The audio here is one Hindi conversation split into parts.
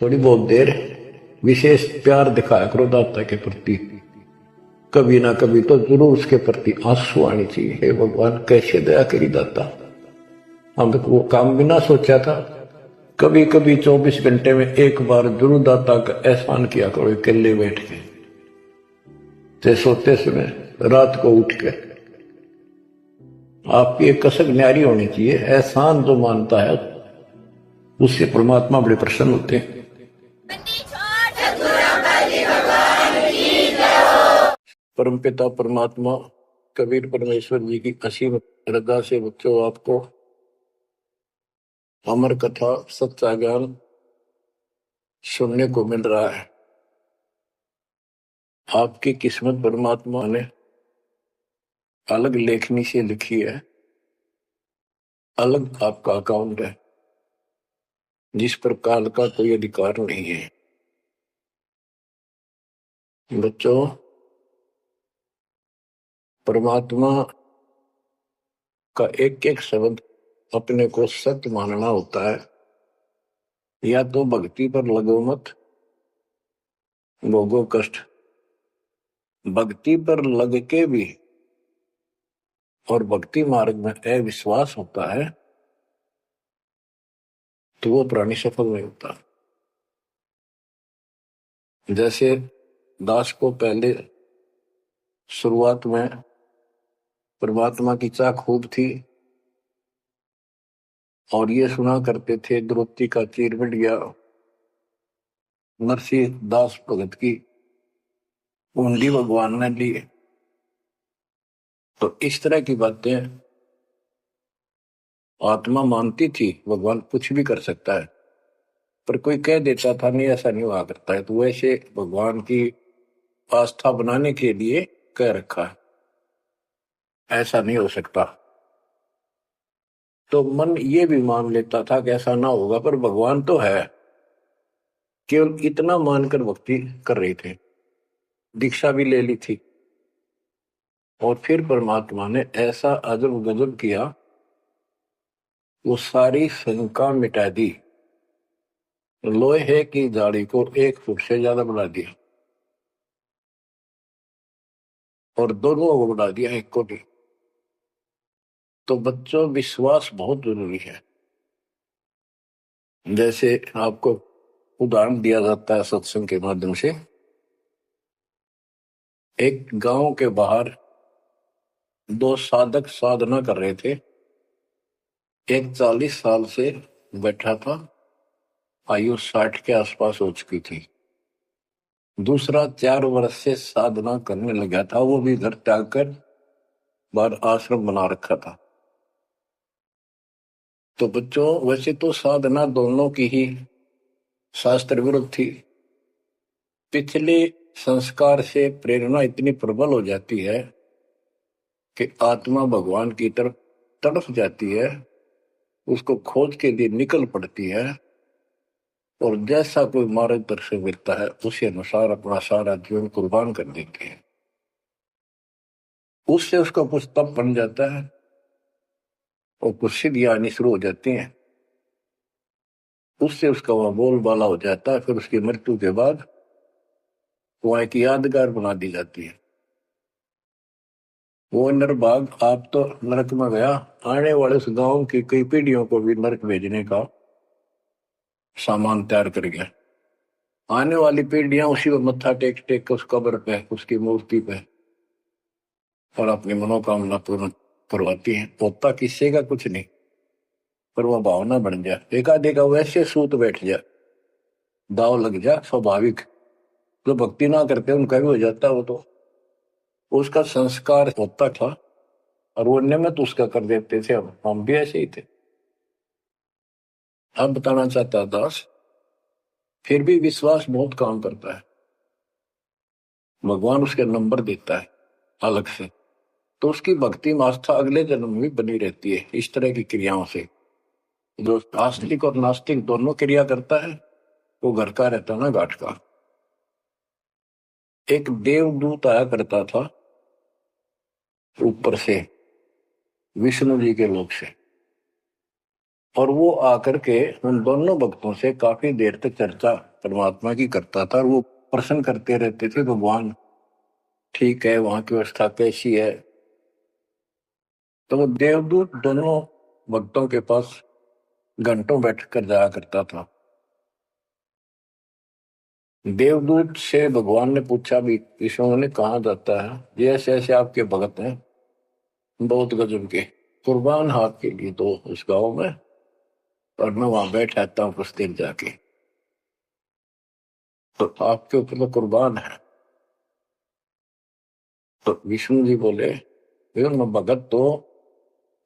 थोड़ी बहुत देर विशेष प्यार दिखाया करो दाता के प्रति। कभी ना कभी तो जरूर उसके प्रति आंसू आनी चाहिए। हे भगवान कैसे दया करी दाता, हम वो काम बिना सोचा था। कभी कभी 24 घंटे में एक बार जरूर दाता का एहसान किया करो, अकेले बैठ के, ते सोते समय, रात को उठ के। आपकी एक कसक न्यारी होनी चाहिए। एहसान जो मानता है उससे परमात्मा बड़े प्रसन्न होते हैं। परमपिता परमात्मा कबीर परमेश्वर जी की असीम श्रद्धा से बच्चों आपको अमर कथा सच्चा ज्ञान सुनने को मिल रहा है। आपकी किस्मत परमात्मा ने अलग लेखनी से लिखी है, अलग आपका अकाउंट है जिस पर काल का कोई अधिकार नहीं है। बच्चों, परमात्मा का एक एक शब्द अपने को सत्य मानना होता है। या तो भक्ति पर लगो मत, भोगो कष्ट। भक्ति पर लग के भी और भक्ति मार्ग में अविश्वास होता है तो वो प्राणी सफल नहीं होता। जैसे दास को पहले शुरुआत में परमात्मा की चाह खूब थी और ये सुना करते थे द्रौपदी का चीर मिट गया, नरसिंह दास भगत की कुंडली भगवान ने ली। तो इस तरह की बातें आत्मा मानती थी, भगवान कुछ भी कर सकता है। पर कोई कह देता था नहीं ऐसा नहीं हुआ करता है, तो वैसे भगवान की आस्था बनाने के लिए कह रखा है ऐसा नहीं हो सकता। तो मन ये भी मान लेता था कि ऐसा ना होगा, पर भगवान तो है। केवल इतना मानकर भक्ति कर रहे थे, दीक्षा भी ले ली थी। और फिर परमात्मा ने ऐसा अजब गजब किया, वो सारी शंका मिटा दी। लोहे की जाड़ी को 1 फुट से ज्यादा बढ़ा दिया और दोनों को बढ़ा दिया, एक को भी। तो बच्चों, विश्वास बहुत जरूरी है। जैसे आपको उदाहरण दिया जाता है सत्संग के माध्यम से। एक गांव के बाहर 2 साधक साधना कर रहे थे। एक 40 साल से बैठा था, आयु 60 के आसपास हो चुकी थी। दूसरा 4 वर्ष से साधना करने लगा था, वो भी घर त्याग कर बाहर आश्रम बना रखा था। तो बच्चों, वैसे तो साधना दोनों की ही शास्त्र विरुद्ध थी। पिछले संस्कार से प्रेरणा इतनी प्रबल हो जाती है कि आत्मा भगवान की तरफ तड़प जाती है, उसको खोज के लिए निकल पड़ती है और जैसा कोई मार्गदर्शन मिलता है उसी अनुसार अपना सारा जीवन कुर्बान कर देती है। उससे उसका कुछ तप बन जाता है और कुछ सिद्धियां आनी शुरू हो जाती हैं। उससे उसका वहां बोलबाला हो जाता है। फिर उसकी मृत्यु के बाद वहां एक यादगार बना दी जाती है। वो नरभाग आप तो नरक में गया, आने वाले उस गांव की कई पीढ़ियों को भी नरक भेजने का सामान तैयार कर गया। आने वाली पीढ़ियां उसी को मत्था टेक टेक के उस कब्र पे, उसकी मूर्ति पे, और अपनी मनोकामना पूर्ण करवाती हैं। होता किसी का कुछ नहीं, पर वह भावना बन जाए, एकाधिका वैसे सूत बैठ जाए, दाव लग जाए। स्वाभाविक जो भक्ति ना करते उनका भी हो जाता है। वो तो उसका संस्कार होता था और वो नियमित उसका कर देते थे। हम भी ऐसे ही थे। अब बताना चाहता दास, फिर भी विश्वास बहुत काम करता है। भगवान उसके नंबर देता है अलग से, तो उसकी भक्ति में आस्था अगले जन्म में भी बनी रहती है। इस तरह की क्रियाओं से जो आस्तिक और नास्तिक दोनों क्रिया करता है, वो घर का रहता ना घाट का। एक देवदूत आया करता था ऊपर से, विष्णु जी के लोक से, और वो आकर के उन दोनों भक्तों से काफी देर तक चर्चा परमात्मा की करता था और वो प्रश्न करते रहते थे, भगवान ठीक है, वहां की व्यवस्था कैसी है। तो वो देवदूत दोनों भक्तों के पास घंटों बैठ कर जाया करता था। देवदूत से भगवान ने पूछा भी, विष्णु ने कहा जाता है ये ऐसे ऐसे आपके भगत हैं, बहुत गजब के, कुर्बान हाथ के लिए तो उस गांव में, और मैं वहां बैठ रहता हूँ कुछ दिन जाके, तो आपके ऊपर तो कुर्बान है। तो विष्णु जी बोले, मैं भगत तो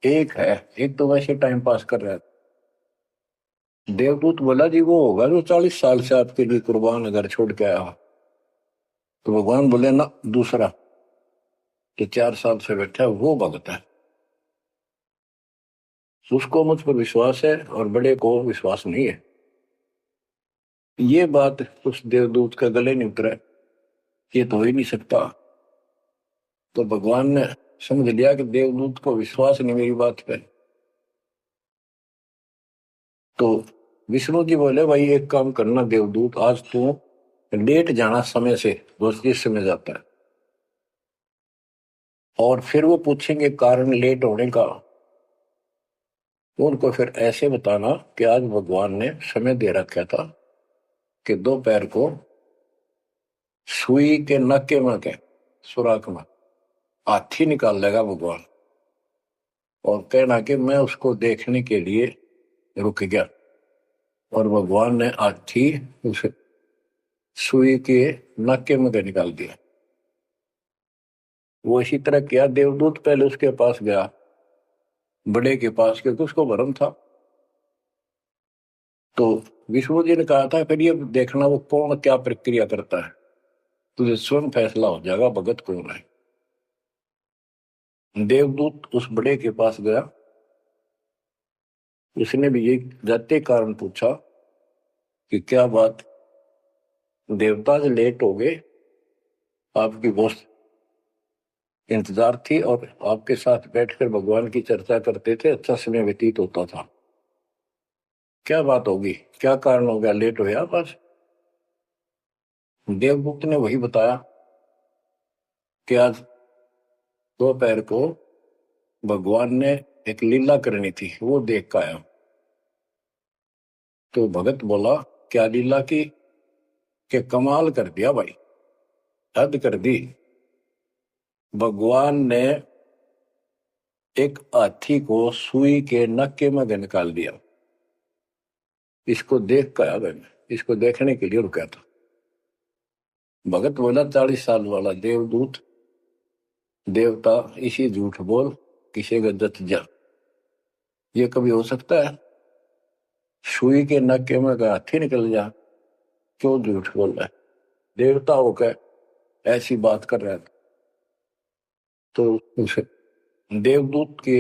एक है, एक तो वैसे टाइम पास कर रहा है। देवदूत बोला जी वो होगा जो 40 साल से आपके लिए कुर्बान घर छोड़ के आया। तो भगवान बोले ना, दूसरा कि 4 साल से बैठा है वो भगत है, उसको मुझ पर विश्वास है और बड़े को विश्वास नहीं है। ये बात उस देवदूत का गले नहीं उतरा, ये तो हो ही नहीं सकता। तो भगवान ने समझ लिया कि देवदूत को विश्वास नहीं मेरी बात पे। तो विष्णु जी बोले, भाई एक काम करना देवदूत, आज तू लेट जाना समय से, दोस्त जिस समय जाता है, और फिर वो पूछेंगे कारण लेट होने का, तो उनको फिर ऐसे बताना कि आज भगवान ने समय दे रखा था कि दोपहर को सुई के नक्के में के सुराख में हाथी निकाल लेगा भगवान, और कहना कि मैं उसको देखने के लिए रुक गया, और भगवान ने हाथी उस सुई के नक्के में के निकाल दिया। वो इसी तरह किया, देवदूत पहले उसके पास गया, बड़े के पास, क्योंकि उसको भरम था। तो विष्णु जी ने कहा था फिर ये देखना वो कौन क्या प्रक्रिया करता है, तुझे स्वयं फैसला हो जाएगा भगत कौन है। देवदूत उस बड़े के पास गया, उसने भी ये जाते कारण पूछा कि क्या बात, देवता से लेट हो गए, आपकी बहुत इंतजार थी और आपके साथ बैठकर भगवान की चर्चा करते थे, अच्छा समय व्यतीत होता था, क्या बात होगी, क्या कारण हो गया, लेट हो गया बस। देवदूत ने वही बताया कि आज दोपहर को भगवान ने एक लीला करनी थी, वो देख कर आया। तो भगत बोला, क्या लीला की, कि कमाल कर दिया भाई, हद कर दी। भगवान ने एक हाथी को सुई के नक्के में निकाल दिया, इसको देख कर आया मैंने, इसको देखने के लिए रुका था। भगत बोला, 40 साल वाला देवदूत देवता इसी झूठ बोल, किसी का जत जा, ये कभी हो सकता है, सुई के नक्के में का हाथी निकल जा, क्यों झूठ बोल रहा है, देवता होकर ऐसी बात कर रहा है। तो उस देवदूत के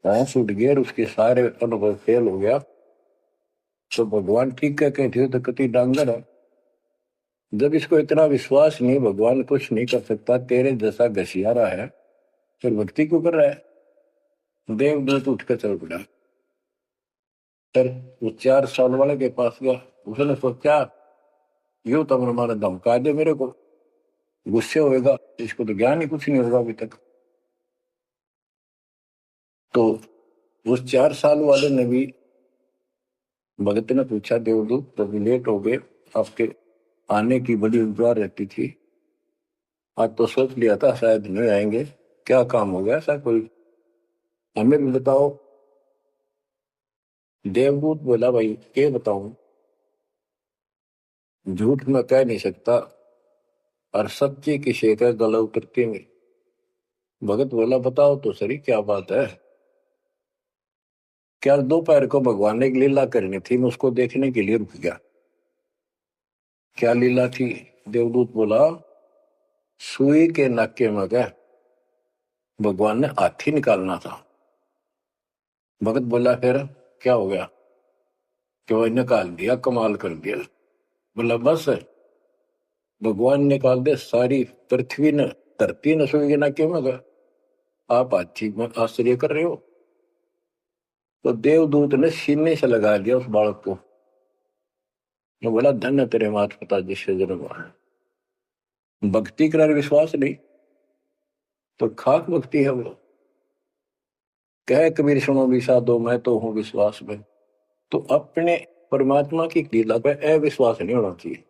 होश उठ गए, उसके सारे अनुभव फेल हो गया। तो भगवान ठीक है कहते तो कति डांगर है, जब इसको इतना विश्वास नहीं भगवान कुछ नहीं कर सकता, तेरे जैसा घसियारा है, फिर भक्ति क्यों कर रहा है। देवदूत उठकर चल पड़ा, फिर वो 4 साल वाले के पास गया, उसने सोचा यूं तो हमारा धमका दे मेरे को, गुस्से होएगा, इसको तो ज्ञान ही कुछ नहीं होगा अभी तक। तो उस 4 साल वाले ने भी, भगत ने पूछा, देवदूत तो लेट हो गए, आपके आने की बड़ी इंतजार रहती थी, आज तो सोच लिया था शायद नहीं आएंगे, क्या काम हो गया ऐसा कोई, हमें भी बताओ। देवदूत बोला, भाई क्या बताऊं, झूठ में कह नहीं सकता और सच्ची की शेखर गला उतरती नहीं। भगत बोला, बताओ तो सही क्या बात है। क्या दोपहर को भगवान ने एक लीला करनी थी, मैं उसको देखने के लिए रुक गया। क्या लीला थी। देवदूत बोला, सुई के नक्के में क्या भगवान ने हाथी निकालना था। भगत बोला, फिर क्या हो गया, कि वो निकाल दिया, कमाल कर दिया। बोला बस भगवान निकाल दे, सारी पृथ्वी ने धरती न सुई के नक्के में गया, आप हाथी में आश्चर्य कर रहे हो। तो देवदूत ने सीने से लगा दिया उस बालक को, वो बोला धन्य तेरे माता पिता जिससे जन्म हुआ। भक्ति कर विश्वास नहीं तो खाक भक्ति है वो। कह कबीर सुनो विषा दो मैं तो हूं विश्वास में। तो अपने परमात्मा की लीला पर अविश्वास नहीं होना चाहिए।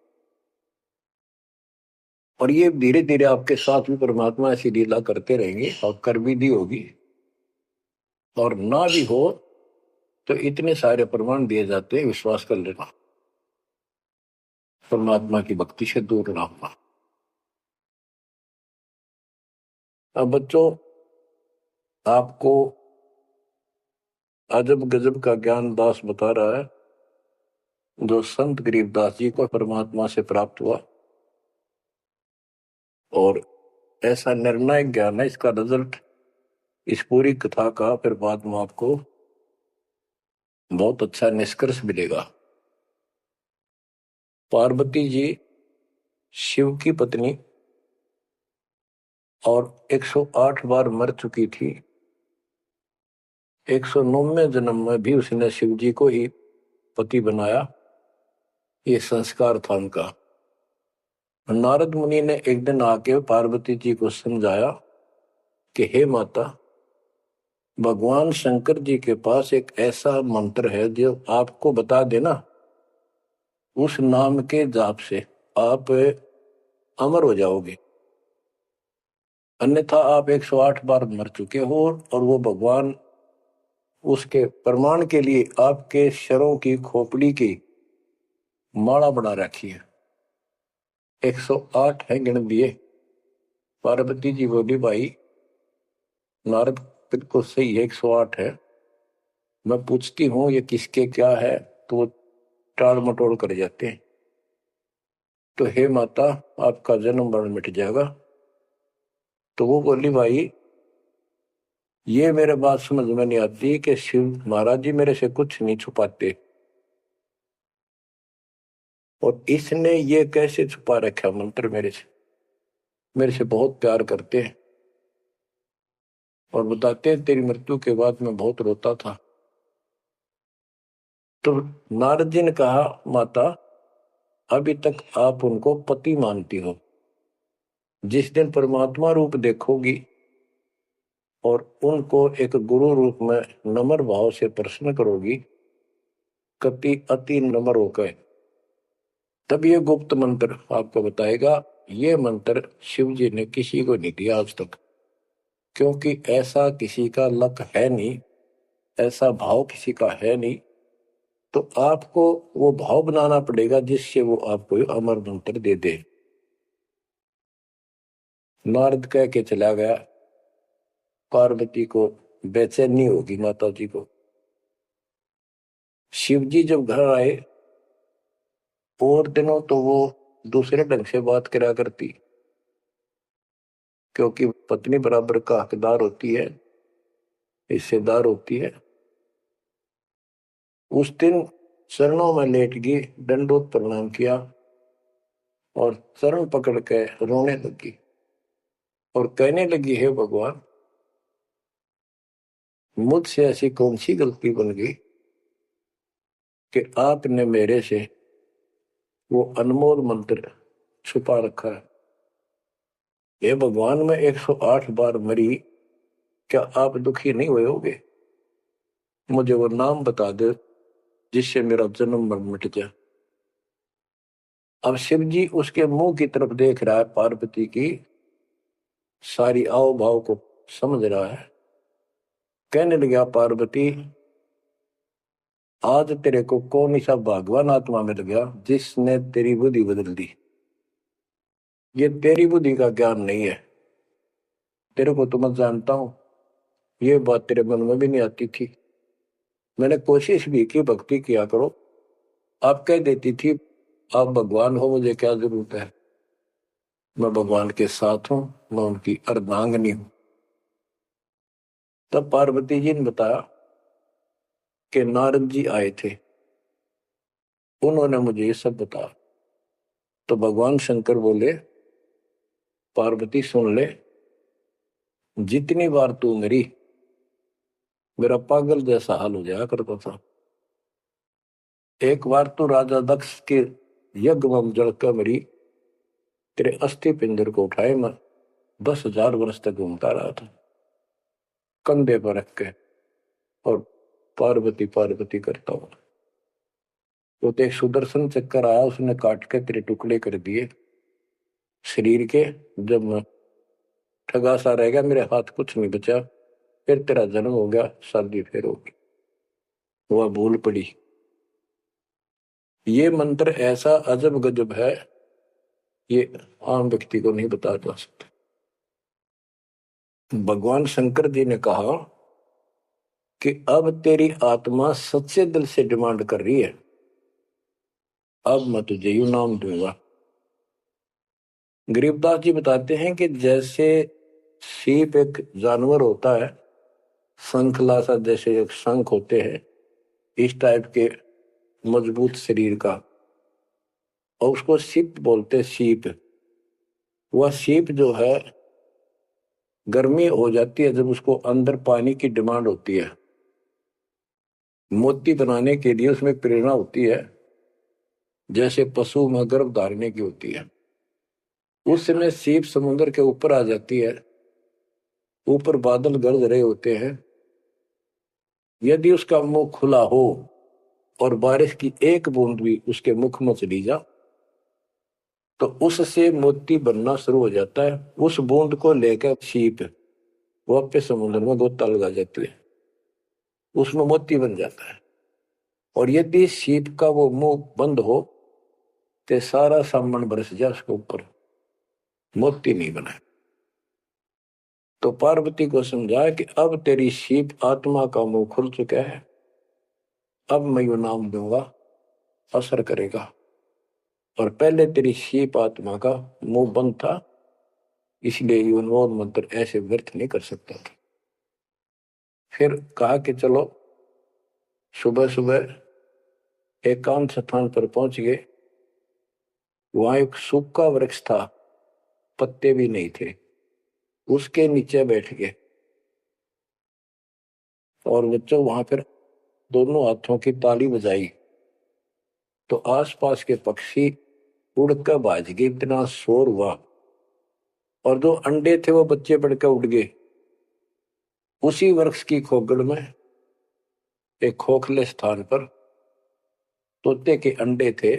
और ये धीरे धीरे आपके साथ भी परमात्मा ऐसी लीला करते रहेंगे और कर भी दी होगी। और ना भी हो तो इतने सारे प्रमाण दिए जाते हैं, विश्वास कर लेना। परमात्मा की भक्ति से दूर ना होना। अब बच्चों, आपको अजब गजब का ज्ञान दास बता रहा है जो संत गरीबदास जी को परमात्मा से प्राप्त हुआ। और ऐसा निर्णायक ज्ञान है, इसका रिजल्ट इस पूरी कथा का फिर बाद में आपको बहुत अच्छा निष्कर्ष मिलेगा। पार्वती जी शिव की पत्नी और 108 बार मर चुकी थी। 109वें जन्म में भी उसने शिव जी को ही पति बनाया। ये संस्कार था उनका। नारद मुनि ने एक दिन आके पार्वती जी को समझाया कि हे माता, भगवान शंकर जी के पास एक ऐसा मंत्र है जो आपको बता देना, उस नाम के जाप से आप अमर हो जाओगे, अन्यथा आप 108 बार मर चुके हो। और वो भगवान उसके प्रमाण के लिए आपके शरों की खोपड़ी की माला बना रखी है। 108 है गिन दिए। पार्वती जी बोली भाई नारद बिल्कुल सही है, 108 है। मैं पूछती हूँ ये किसके क्या है तो वो टाल मटोल कर जाते हैं। तो हे माता आपका जन्म मरण मिट जाएगा। तो वो बोली भाई ये मेरे बात समझ में नहीं आती कि शिव महाराज जी मेरे से कुछ नहीं छुपाते, और इसने ये कैसे छुपा रखा मंत्र मेरे से बहुत प्यार करते हैं। और बताते हैं तेरी मृत्यु के बाद मैं बहुत रोता था। तो नारद जी ने कहा माता अभी तक आप उनको पति मानती हो, जिस दिन परमात्मा रूप देखोगी और उनको एक गुरु रूप में नम्र भाव से प्रश्न करोगी, कति अति नम्र होकर, तब ये गुप्त मंत्र आपको बताएगा। ये मंत्र शिव जी ने किसी को नहीं दिया आज तक, क्योंकि ऐसा किसी का लक है नहीं, ऐसा भाव किसी का है नहीं। तो आपको वो भाव बनाना पड़ेगा जिससे वो आपको अमर मंत्र दे दे। नारद कह के चला गया। पार्वती को बेचैनी होगी माता जी को। शिव जी जब घर आए और दिनों तो वो दूसरे ढंग से बात करा करती, क्योंकि पत्नी बराबर का हकदार होती है, हिस्सेदार होती है। उस दिन चरणों में लेट गई, दंडोत प्रणाम किया और चरण पकड़ के रोने लगी और कहने लगी हे भगवान, मुझसे ऐसी कौन सी गलती बन गई कि आपने मेरे से वो अनमोल मंत्र छुपा रखा है। ये भगवान मैं 108 बार मरी, क्या आप दुखी नहीं हुए होगे? मुझे वो नाम बता दे जिससे मेरा जन्म मरण मिट जाए। अब शिव जी उसके मुंह की तरफ देख रहा है, पार्वती की सारी आओ भाव को समझ रहा है। कहने लगा पार्वती आज तेरे को कौन सा भगवान आत्मा मिल गया जिसने तेरी बुद्धि बदल दी। ये तेरी बुद्धि का ज्ञान नहीं है, तेरे को तो मैं जानता हूं, ये बात तेरे मन में भी नहीं आती थी। मैंने कोशिश भी की भक्ति किया करो, आप कह देती थी आप भगवान हो, मुझे क्या जरूरत है, मैं भगवान के साथ हूं, मैं उनकी अर्धांगिनी हूं। तब पार्वती जी ने बताया कि नारद जी आए थे, उन्होंने मुझे ये सब बताया। तो भगवान शंकर बोले पार्वती सुन ले, जितनी बार तू मेरा पागल जैसा हाल हो जाया करता था। एक बार तो राजा दक्ष के यज्ञ में जलकर मरी, तेरे अस्थि पिंजर को उठाए मैं 10,000 वर्ष तक घूमता रहा था कंधे पर रख के, और पार्वती पार्वती करता हूं। तो एक सुदर्शन चक्कर आया, उसने काट के तेरे टुकड़े कर दिए शरीर के। जब मैं ठगा सा रह गया, मेरे हाथ कुछ नहीं बचा, फिर तेरा जन्म हो गया, शादी फिर होगी, वह भूल पड़ी। ये मंत्र ऐसा अजब गजब है, ये आम व्यक्ति को नहीं बता जा सकता। भगवान शंकर जी ने कहा कि अब तेरी आत्मा सच्चे दिल से डिमांड कर रही है, अब मैं तुझे यू नाम दूंगा। गरीबदास जी बताते हैं कि जैसे सीप एक जानवर होता है, शंखला सा जैसे एक शंख होते हैं, इस टाइप के मजबूत शरीर का, और उसको सीप बोलते, सीप। वह सीप जो है गर्मी हो जाती है जब उसको अंदर पानी की डिमांड होती है, मोती बनाने के लिए उसमें प्रेरणा होती है, जैसे पशु में गर्भ धारने की होती है। उस समय सीप समुद्र के ऊपर आ जाती है, ऊपर बादल गरज रहे होते हैं, यदि उसका मुंह खुला हो और बारिश की एक बूंद भी उसके मुख में चली जा तो उससे मोती बनना शुरू हो जाता है। उस बूंद को लेकर सीप वापस समुद्र में गोता लगा जाती है, उसमें मोती बन जाता है। और यदि सीप का वो मुंह बंद हो तो सारा सामान बरस जाए उसके ऊपर, मोती नहीं बना। तो पार्वती को समझाया कि अब तेरी सीप आत्मा का मुंह खुल चुका है, अब मैं यू नाम दूंगा, असर करेगा। और पहले तेरी सीप आत्मा का मुंह बंद था, इसलिए ये उन्मोद मंत्र ऐसे व्यर्थ नहीं कर सकता था। फिर कहा कि चलो, सुबह सुबह एकांत स्थान पर पहुंच गए। वहां एक सूखा वृक्ष था, पत्ते भी नहीं थे, उसके नीचे बैठ गए। और बच्चों वहां पर दोनों हाथों की ताली बजाई तो आसपास के पक्षी उड़कर भाज गए, इतना शोर हुआ। और जो अंडे थे वो बच्चे बढ़कर उड़ गए। उसी वृक्ष की खोगड़ में एक खोखले स्थान पर तोते के अंडे थे।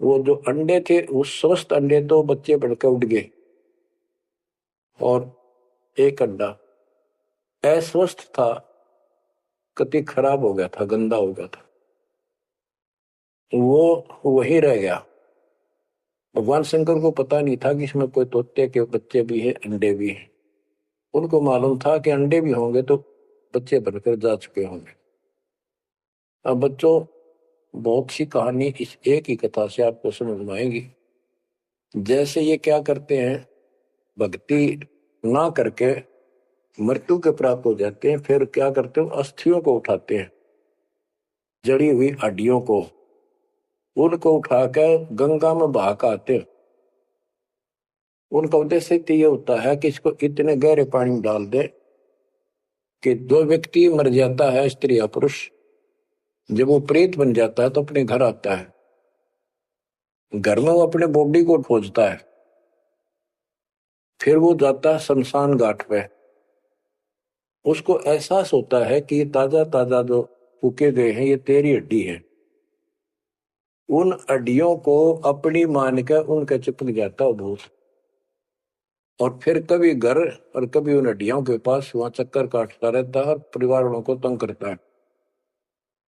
वो जो अंडे थे, उस स्वस्थ अंडे तो बच्चे बढ़कर उड़ गए, और एक अंडा अस्वस्थ था, कति खराब हो गया था, गंदा हो गया था, वो वहीं रह गया। भगवान शंकर को पता नहीं था कि इसमें कोई तोते के बच्चे भी हैं, अंडे भी हैं। उनको मालूम था कि अंडे भी होंगे तो बच्चे बनकर जा चुके होंगे। अब बच्चों, बहुत सी कहानी इस एक ही कथा से आपको समझ में आएगी। जैसे ये क्या करते हैं, भक्ति ना करके मृत्यु के प्राप्त हो जाते हैं, फिर क्या करते हो, अस्थियों को उठाते हैं, जड़ी हुई हड्डियों को, उनको उठाकर गंगा में बहा के आते हैं। उनका उद्देश्य तो ये होता है कि इसको इतने गहरे पानी में डाल दे कि दो व्यक्ति मर जाता है, स्त्री या पुरुष, जब वो प्रेत बन जाता है तो अपने घर आता है। घर में वो अपने बॉडी को खोजता है, फिर वो जाता है शमशान घाट पे। उसको एहसास होता है कि ये ताजा ताजा जो फूके गए हैं, ये तेरी हड्डी है। उन हड्डियों को अपनी मान कर उनके चिपक जाता है भूत, और फिर कभी घर और कभी उन हड्डियों के पास वहां चक्कर काटता रहता है और परिवार वालों को तंग करता है।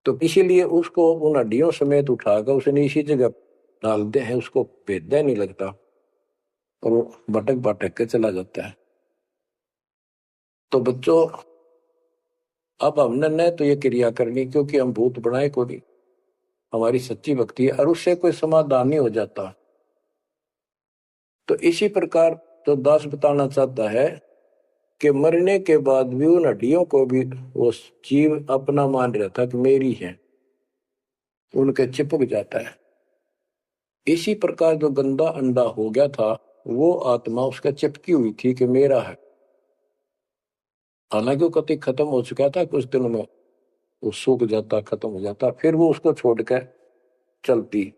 तो इसीलिए उसको उन हड्डियों समेत उठाकर उसने इसी जगह डालते हैं, उसको भेदा नहीं लगता, और वो भटक भटक के चला जाता है। तो बच्चों, अब हमने न तो ये क्रिया करनी, क्योंकि हम भूत बनाए को नहीं, हमारी सच्ची भक्ति है, और उससे कोई समाधान नहीं हो जाता। तो इसी प्रकार तो दास बताना चाहता है कि मरने के बाद भी उन हड्डियों को भी वो जीव अपना मान रहा था कि मेरी है, उनके चिपक जाता है। इसी प्रकार जो गंदा अंडा हो गया था, वो आत्मा उसका चिपकी हुई थी कि मेरा है। हालांकि वो कति खत्म हो चुका था कुछ दिनों में, वो सूख जाता, खत्म हो जाता, फिर वो उसको छोड़कर चलती।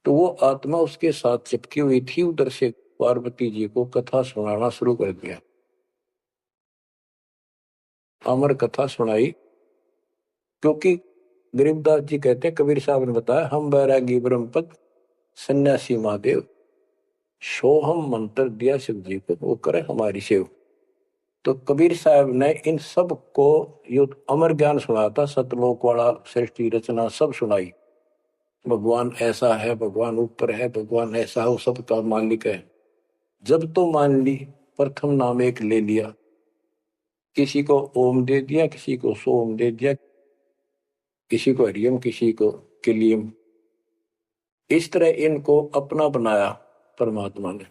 तो वो आत्मा उसके साथ चिपकी हुई थी। उधर से पार्वती जी को कथा सुनाना शुरू कर दिया। अमर कथा सुनाई। क्योंकि गरीबदास जी कहते हैं, कबीर साहब ने बताया, हम बैरागी ब्रह्मपद सन्यासी महादेव, सोहम मंत्र दिया शिव जी को, वो करे हमारी सेव। तो कबीर साहब ने इन सब को ये अमर ज्ञान सुनाया था। सतलोक वाला, सृष्टि रचना सब सुनाई। भगवान ऐसा है, भगवान ऊपर है, भगवान ऐसा है, वो सबका मालिक है। जब तो मान ली, प्रथम नाम एक ले लिया, किसी को ओम दे दिया, किसी को सोम दे दिया, किसी को हरियम, किसी को किलियम। इस तरह इनको अपना बनाया परमात्मा ने।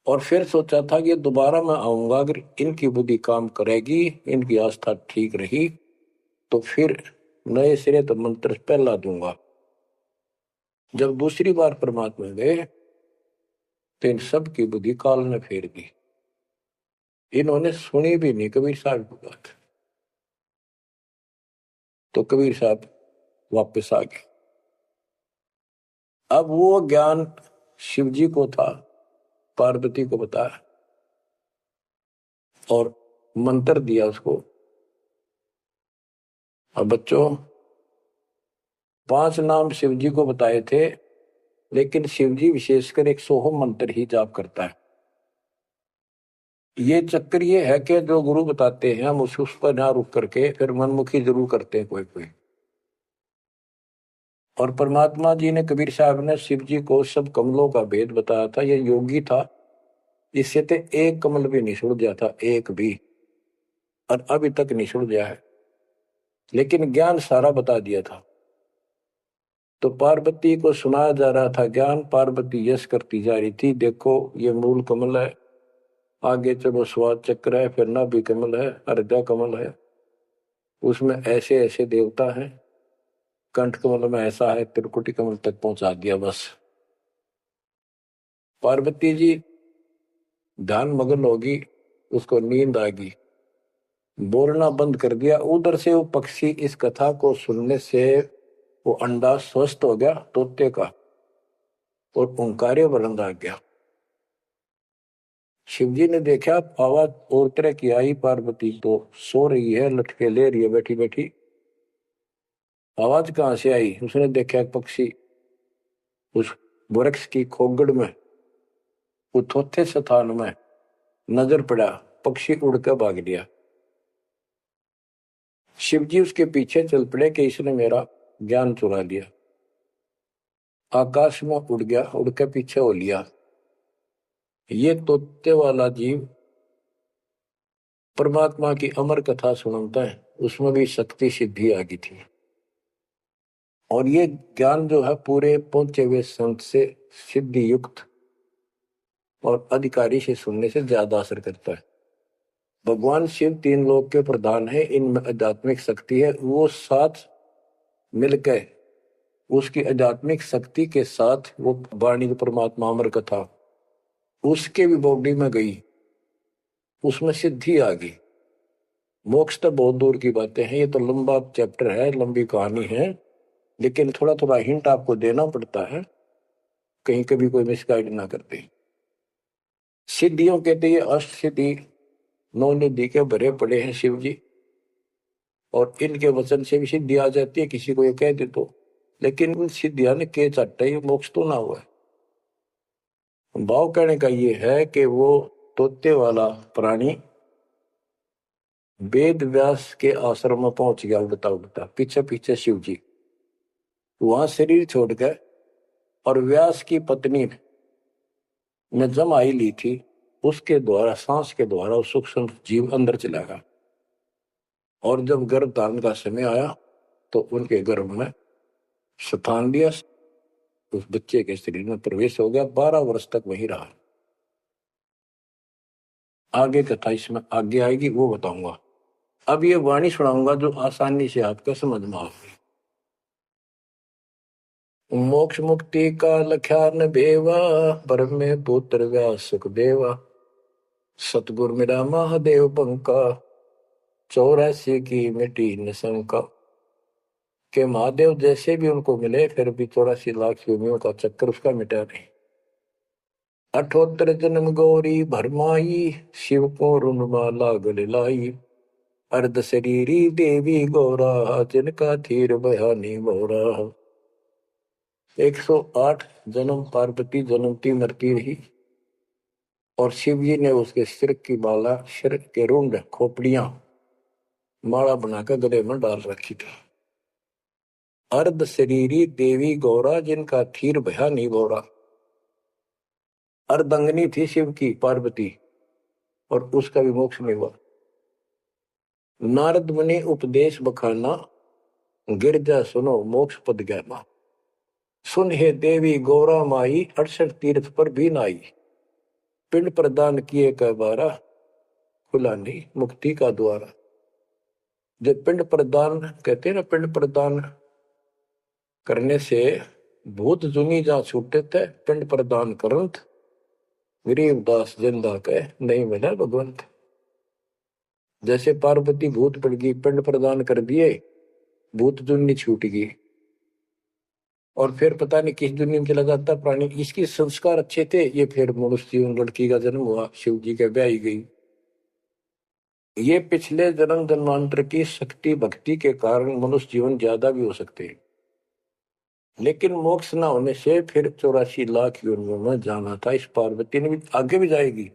और फिर सोचा था कि दोबारा मैं आऊंगा, अगर इनकी बुद्धि काम करेगी, इनकी आस्था ठीक रही, तो फिर नए सिरे तो मंत्र पहला दूंगा। जब दूसरी बार परमात्मा गए तो इन सब की बुद्धि काल ने फेर दी। इन्होंने सुनी भी नहीं कबीर साहब की बात। तो कबीर साहब वापस आ गए। अब वो ज्ञान शिव जी को था, पार्वती को बताया और मंत्र दिया उसको। अब बच्चों, 5 नाम शिव जी को बताए थे, लेकिन शिव जी विशेषकर एक सोहम मंत्र ही जाप करता है। ये चक्कर ये है कि जो गुरु बताते हैं हम उस पर ना रुक करके फिर मनमुखी जरूर करते हैं कोई कोई। और परमात्मा जी ने, कबीर साहब ने शिव जी को सब कमलों का भेद बताया था। ये योगी था, इससे तो एक कमल भी नहीं सुलझा था, एक भी, और अभी तक नहीं सुलझा है, लेकिन ज्ञान सारा बता दिया था। तो पार्वती को सुनाया जा रहा था ज्ञान। पार्वती यश करती जा रही थी, देखो ये मूल कमल है, आगे चलो स्वाद चक्र है, फिर नाभि कमल है, अर्धा कमल है, उसमें ऐसे ऐसे देवता हैं, कंठ कमल में ऐसा है, त्रिकुटी कमल तक पहुंचा दिया। बस पार्वती जी ध्यान मग्न होगी, उसको नींद आ गई, बोलना बंद कर दिया। उधर से वो पक्षी इस कथा को सुनने से वो अंडा स्वस्थ हो गया तोते का, और ओंकार्य वर्ण आ गया। शिवजी ने देखा आवाज और तरह की आई, पार्वती तो सो रही है, लटके ले रही है बैठी बैठी, आवाज कहां से आई। उसने देखा पक्षी उस वृक्ष की खोगड़ में, उथोथे स्थान में नजर पड़ा, पक्षी उड़ कर भाग लिया। शिवजी उसके पीछे चल पड़े कि इसने मेरा ज्ञान चुरा लिया। आकाश में उड़ गया, उड़ के पीछे हो लिया। ये तोते वाला जीव परमात्मा की अमर कथा सुनता है, उसमें भी शक्ति सिद्धि आ गई थी। और ये ज्ञान जो है पूरे पहुंचे हुए संत से सिद्धि युक्त और अधिकारी से सुनने से ज्यादा असर करता है। भगवान शिव 3 लोक के प्रधान है, इनमें आध्यात्मिक शक्ति है। वो साथ मिलकर उसकी आध्यात्मिक शक्ति के साथ वो वाणी परमात्मा अमर कथा उसके भी बॉडी में गई, उसमें सिद्धि आ गई। मोक्ष तो बहुत दूर की बातें हैं, ये तो लंबा चैप्टर है, लंबी कहानी है, लेकिन थोड़ा थोड़ा हिंट आपको देना पड़ता है, कहीं कभी कोई मिसगाइड ना करते। सिद्धियों कहते ये अष्ट सिद्धि 9 निधि के भरे पड़े हैं शिव जी, और इनके वचन से भी सिद्धि आ जाती है, किसी को ये कह दे तो। लेकिन उन सिद्धियां ने के चाटा, ये मोक्ष तो ना हुआ है। भाव कहने का ये है कि वो तोते वाला प्राणी वेद व्यास के आश्रम में पहुंच गया, उड़ता उड़ता पीछे पीछे शिव जी। वहां शरीर छोड़ गए, और व्यास की पत्नी ने जमाई ली थी, उसके द्वारा, सांस के द्वारा उस सूक्ष्म जीव अंदर चला गया। और जब गर्भ धारण का समय आया तो उनके गर्भ में स्थान लिया, उस बच्चे के शरीर में प्रवेश हो गया, 12 वर्ष तक वहीं रहा। आगे कथा इसमें आगे आएगी, वो बताऊंगा। अब ये वाणी सुनाऊंगा जो आसानी से आपके समझ में आएगी। मोक्ष मुक्ति का लख्यान बेवा, ब्रह्म में पुत्र व्यास सुखदेवा, सतगुर मेरा महादेव पंका, 84 की मिट्टी निशंका के महादेव जैसे भी उनको मिले फिर भी 84 लाख योनियों का चक्कर उसका मिटा नहीं। 78 जन्म गौरी भरमाई शिव को रुणमाला गले लाई अर्ध शरीरी देवी गौरा जिनका थीर बयानी मोरा। 108 जन्म पार्वती जन्मती मरती रही और शिव जी ने उसके सिर की माला सिर के रुंड खोपड़ियां माला बनाकर गले में डाल रखी थी। अर्ध शरीरी देवी गौरा जिनका थीर भया नहीं बोरा। अर्धंगनी थी शिव की पार्वती और उसका भी मोक्ष नहीं हुआ। नारद मुनि उपदेश बखाना गिरजा सुनो मोक्ष पद ज्ञाना। सुन हे देवी गौरा माई 68 तीर्थ पर भी नाई पिंड प्रदान किए का बारा खुला नहीं मुक्ति का द्वारा। जब पिंड प्रदान कहते हैं ना, पिंड प्रदान करने से भूत जुनी जा छूटे थे पिंड प्रदान करंत गरीबदास जिंदा के नहीं मिला भगवंत। जैसे पार्वती भूत पड़ गई पिंड प्रदान कर दिए भूत जुनी छूट गई और फिर पता नहीं किस दुनिया में चला जाता प्राणी। इसके संस्कार अच्छे थे ये फिर मनुष्य जीवन लड़की का जन्म हुआ शिव जी के ब्याह गई। ये पिछले जन्म जन्मांतर की शक्ति भक्ति के कारण मनुष्य जीवन ज्यादा भी हो सकते हैं लेकिन मोक्ष ना होने से फिर 84 लाख योनियों में जाना था। इस पार्वती ने भी आगे भी जाएगी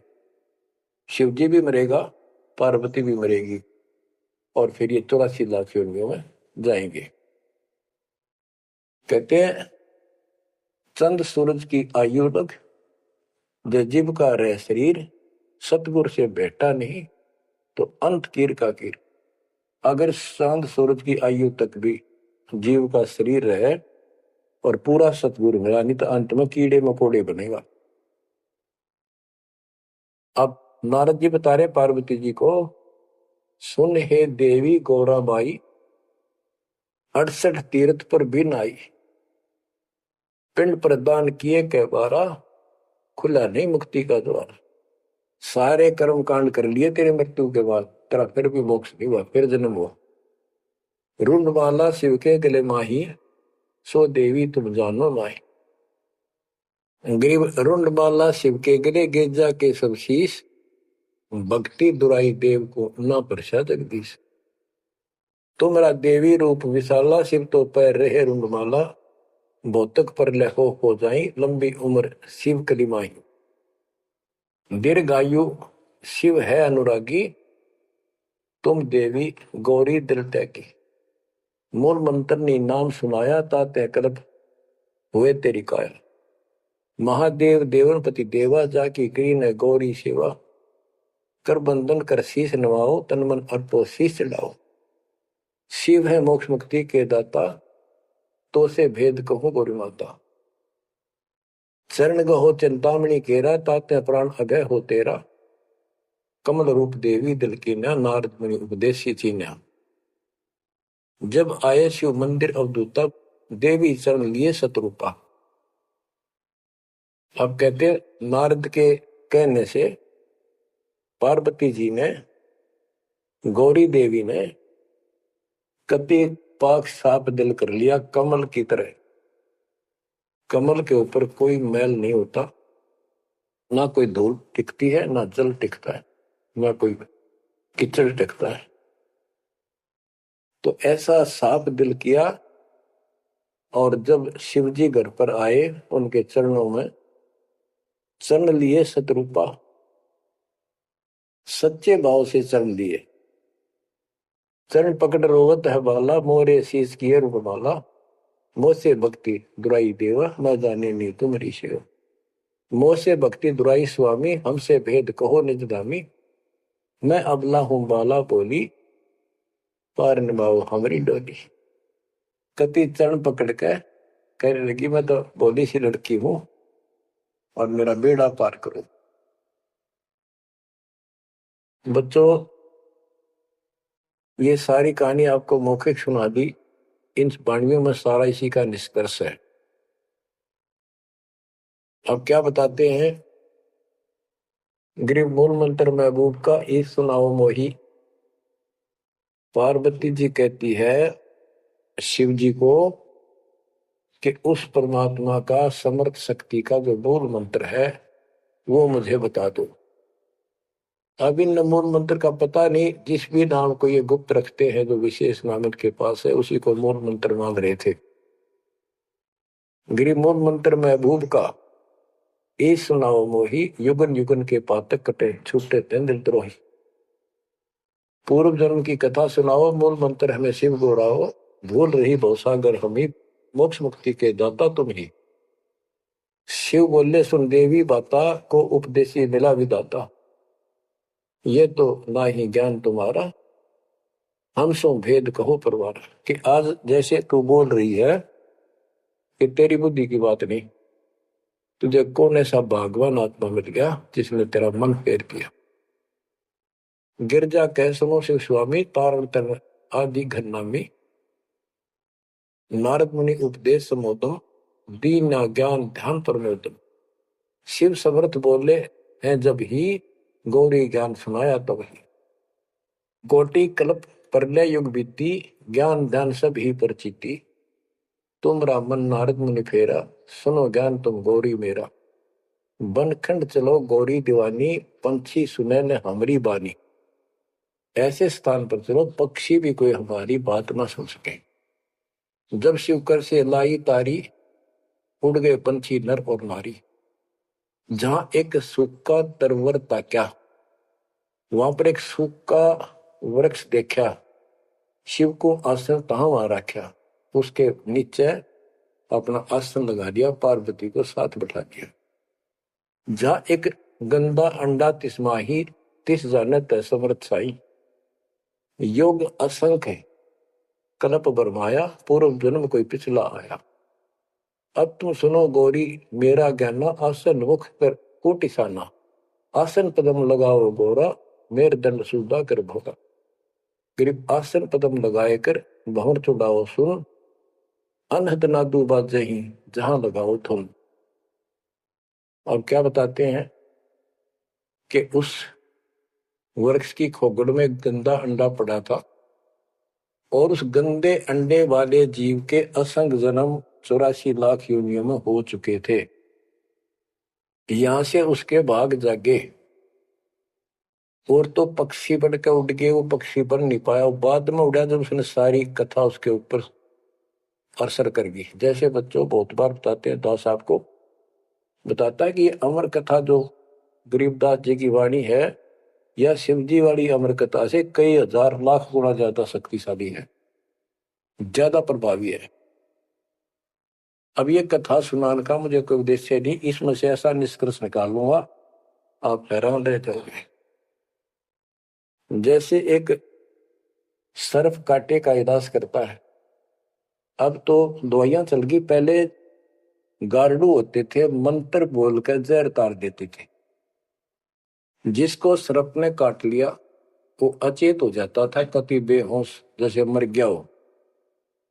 शिव जी भी मरेगा पार्वती भी मरेगी और फिर ये 84 लाख योनियों में जाएंगे। कहते हैं चंद सूरज की आयु लग जो जीव का रह शरीर सतगुरु से बैठा नहीं तो अंत कीर का कीर। अगर चांद सूरज की आयु तक भी जीव का शरीर रहे और पूरा सतगुरु मिला नहीं तो अंत में कीड़े मकोड़े बनेगा। अब नारद जी बता रहे पार्वती जी को सुन हे देवी गौरा बाई 68 तीर्थ पर भी नाई पिंड प्रदान किए के बारा खुला नहीं मुक्ति का द्वार। सारे कर्म कांड कर लिए तेरे मृत्यु के बाद तेरा फिर भी मोक्ष नहीं हुआ फिर जन्म हुआ। रुंडमाला शिव के गले माही सो देवी तुम जानो माही। गरीब रुंडमाला शिव के गले गेजा के सब शीश भक्ति दुराई देव को ना परसा जगदीश। तुमरा देवी रूप विशाला शिव तो पैर रहे रुंडमाला भौतक पर लहो हो जाई लंबी उम्र शिव कलिमाई। दीर्घायु शिव है अनुरागी तुम देवी गौरी दिल की। मूल मंत्र ने नाम सुनाया ताते कल्प हुए तेरी काया। महादेव देवनपति देवा जाकी करी न गौरी सेवा कर बंधन कर शीश नवाओ तन मन अर्पो शीश चढ़ाओ। शिव है मोक्ष मुक्ति के दाता तो से भेद कहो गौरी माता। चरण गहो चिंतामणि केरा ताते प्राण अभय हो तेरा। कमल रूप देवी दिल की न्या नारद मुनि उपदेशी चीन्या। जब आए शिव मंदिर अवधूता देवी चरण लिए सतरूपा। अब कहते नारद के कहने से पार्वती जी ने गौरी देवी ने कति पाक साफ दिल कर लिया कमल की तरह। कमल के ऊपर कोई मैल नहीं होता ना कोई धूल टिकती है ना जल टिकता है ना कोई कीचड़ टिकता है। तो ऐसा साफ दिल किया और जब शिवजी घर पर आए उनके चरणों में चरण लिए सतरूपा। सच्चे भाव से चरण लिए चरण पकड़ रोवत है बाला मोरे शीश किए रूप बाला। मोसे भक्ति दुराई देवा न जाने नी तुम्हारी सेवा। मोसे भक्ति दुराई स्वामी हमसे भेद कहो निज दामी। मैं अबला हूं बाला बोली पार निभाओ हमारी डोली। कति चरण पकड़ के कहने लगी मैं तो भोली सी लड़की हूं और मेरा बेड़ा पार करो। बच्चों ये सारी कहानी आपको मौखिक सुना दी। इन वाणियों में सारा इसी का निष्कर्ष है। अब क्या बताते हैं गरीब मूल मंत्र महबूब का ई सुनाओ मोही पार्वती जी कहती है शिव जी को कि उस परमात्मा का समर्थ शक्ति का जो मूल मंत्र है वो मुझे बता दो। अब इन मूल मंत्र का पता नहीं, जिस भी नाम को ये गुप्त रखते हैं जो विशेष नाम इनके पास है उसी को मूल मंत्र मांग रहे थे। गिरी मूल मंत्र महबूब का ए सुनाओ मोही, युगन युगन के पातक कटे छूटे तेंद्र द्रोही। पूर्व जन्म की कथा सुनाओ, मूल मंत्र हमें शिव गौराओ, भूल रही भवसागर हमी, मोक्ष मुक्ति के दाता तुम ही। शिव बोले सुन देवी बाता को उपदेशी मिला विदाता, ये तो ना ही ज्ञान तुम्हारा, हम सो भेद कहो परवार। कि आज जैसे तू बोल रही है कि तेरी बुद्धि की बात नहीं, तुझे कौन ऐसा भगवान आत्मा मिल गया जिसने तेरा मन फेर किया। गिरजा कह सुनो शिव स्वामी, तारण तर आदि घरनामी, नारद मुनि उपदेश समोदम, दीन ज्ञान ध्यान परमोदम। शिव समर्थ बोले हैं जब ही, गौरी ज्ञान सुनाया तब ही। कोटि कल्प प्रलय युग बीती, ज्ञान ध्यान सब ही परचिति, तुमरा मन नारद मुनि फेरा, सुनो ज्ञान तुम गौरी मेरा। बनखंड चलो गौरी दीवानी, पंछी सुने न हमारी बानी। ऐसे स्थान पर चलो पक्षी भी कोई हमारी बात ना सुन सके। जब शिवकर से लाई तारी, उड़ गए पंछी नर और नारी। जहां एक सूखा तरवर ताक्या, वहां पर एक सूखा वृक्ष देखा, शिव को आसन तहां वहां रखा, उसके नीचे अपना आसन लगा दिया, पार्वती को साथ बैठा दिया। जहां एक गंदा अंडा तिस्माही, तिस जानत समर्थ साई। योग असंख्य कल्प बरमाया, पूर्व जन्म कोई पिछला आया। अब तुम सुनो गौरी मेरा ज्ञाना, आसन मुख कर कोटिसाना। आसन पदम लगाओ गौरा, मेर दंड सुधा कर भोगा। गरीब आसन पदम लगाए कर भंवर चुड़ाओ सुन, अनहद नादू बाजे ही जहां लगाओ धुन। और क्या बताते हैं कि उस वृक्ष की खोगड़ में गंदा अंडा पड़ा था और उस गंदे अंडे वाले जीव के असंख्य जन्म 84 लाख योनियों में हो चुके थे। यहां से उसके भाग जागे और तो पक्षी बन के उड़ गए, वो पक्षी बन नहीं पाया, बाद में उड़ा जब उसने सारी कथा उसके ऊपर असर कर गई। जैसे बच्चों बहुत बार बताते हैं, दास आपको बताता है कि ये अमर कथा जो गरीबदास जी की वाणी है या शिव जी वाली अमर कथा से कई हजार लाख गुना ज्यादा शक्तिशाली है, ज्यादा प्रभावी है। अब ये कथा सुनाने का मुझे कोई उद्देश्य नहीं, इसमें से ऐसा निष्कर्ष निकाल लूंगा आप हैरान रह जाओगे। जैसे एक सर्प कांटे का इलाज करता है, अब तो दवाइयां चल गई, पहले गार्डू होते थे, मंत्र बोलकर जहर तार देते थे। जिसको सर्प ने काट लिया वो अचेत हो जाता था, कति बेहोश जैसे मर गया हो,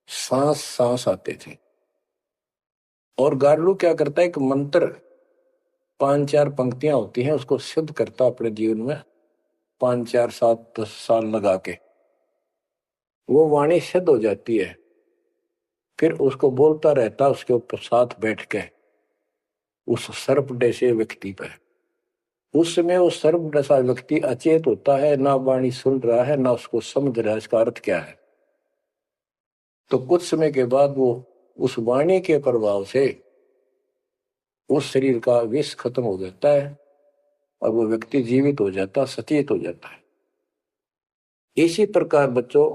सांस सांस आते थे। और गार्डू क्या करता है, एक मंत्र 5-4 पंक्तियां होती हैं, उसको सिद्ध करता अपने जीवन में 5-4-7-10 साल लगा के, वो वाणी सिद्ध हो जाती है। फिर उसको बोलता रहता उसके ऊपर साथ बैठ के उस सर्प जैसे व्यक्ति पर। उस समय वो सर्प जैसा व्यक्ति अचेत होता है, ना वाणी सुन रहा है ना उसको समझ रहा है इसका अर्थ क्या है। तो कुछ समय के बाद वो उस वाणी के प्रभाव से उस शरीर का विष खत्म हो जाता है और वो व्यक्ति जीवित हो जाता, सचेत हो जाता है। इसी प्रकार बच्चों